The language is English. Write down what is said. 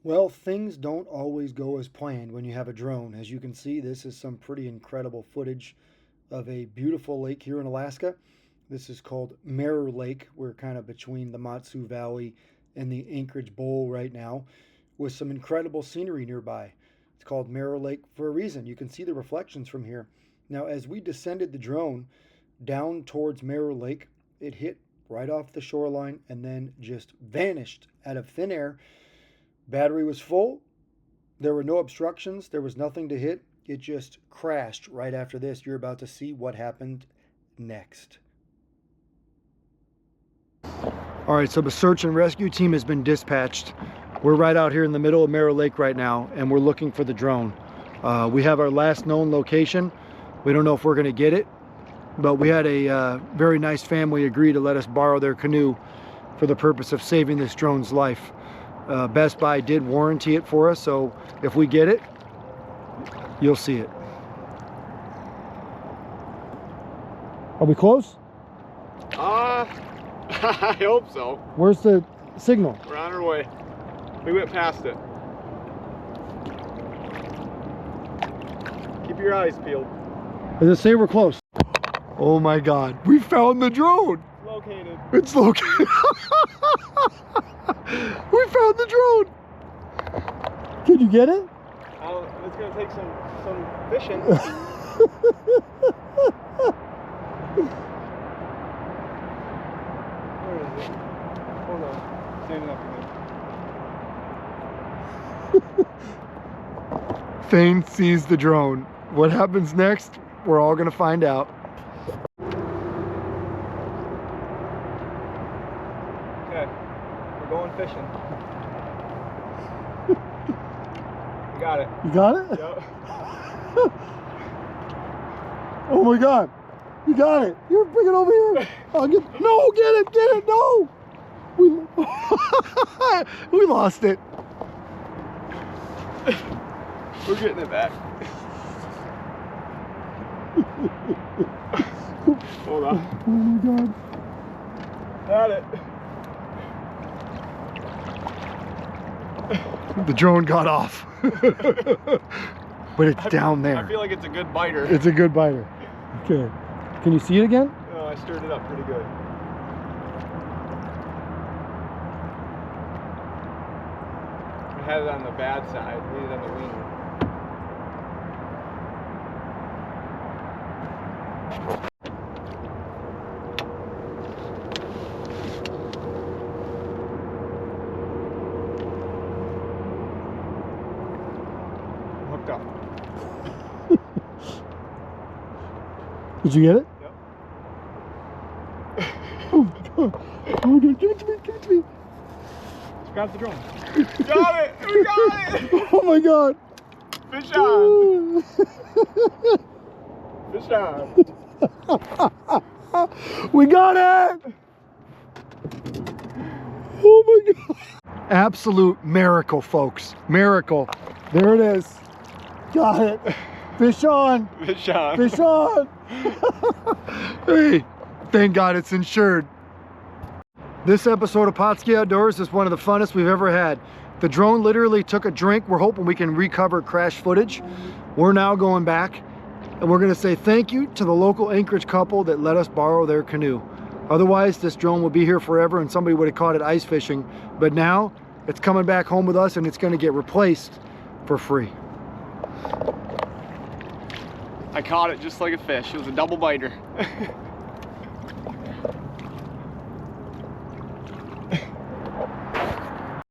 Well, things don't always go as planned when you have a drone. As you can see, this is some pretty incredible footage of a beautiful lake here in Alaska. This is called Mirror Lake. We're kind of between the Matsu Valley and the Anchorage Bowl right now with some incredible scenery nearby. It's called Mirror Lake for a reason. You can see the reflections from here. Now, as we descended the drone down towards Mirror Lake, it hit right off the shoreline and then just vanished out of thin air. Battery was full. There were no obstructions. There was nothing to hit. It just crashed right after this. You're about to see what happened next. All right, so the search and rescue team has been dispatched. We're right out here in the middle of Mirror Lake right now, and we're looking for the drone. We have our last known location. We don't know if we're going to get it, but we had a very nice family agree to let us borrow their canoe for the purpose of saving this drone's life. Best Buy did warranty it for us, so if we get it, you'll see it. Are we close? I hope so. Where's the signal? We're on our way. We went past it. Keep your eyes peeled. Does it say we're close? Oh my God, we found the drone. It's located. It's located. We found the drone. Can you get it? It's gonna take some fishing. Where is it? Hold on. Standing up again. Thane sees the drone. What happens next? We're all gonna find out. Okay, we're going fishing. We got it. You got it? Yep. Oh my God. You got it. You're bring it over here. No, get it, no. We lost it. We're getting it back. Hold on. Oh my God. Got it. The drone got off. But it's down there. I feel like it's a good biter. It's a good biter. Okay. Can you see it again? Oh, I stirred it up pretty good. I had it on the bad side. We need it on the wing. Hooked up. Did you get it? Yep. Oh my God. Oh my God. Give it to me. Just grab the drone. Got it! We got it! Oh my God. Fish on! Fish on! We got it! Oh my God. Absolute miracle, folks. Miracle. There it is. Got it. Fish on. Fish on. Fish on. Hey, thank God it's insured. This episode of Potski Outdoors is one of the funnest we've ever had. The drone literally took a drink. We're hoping we can recover crash footage. We're now going back and we're going to say thank you to the local Anchorage couple that let us borrow their canoe. Otherwise, this drone would be here forever and somebody would have caught it ice fishing. But now it's coming back home with us and it's going to get replaced for free. I caught it just like a fish. It was a double biter.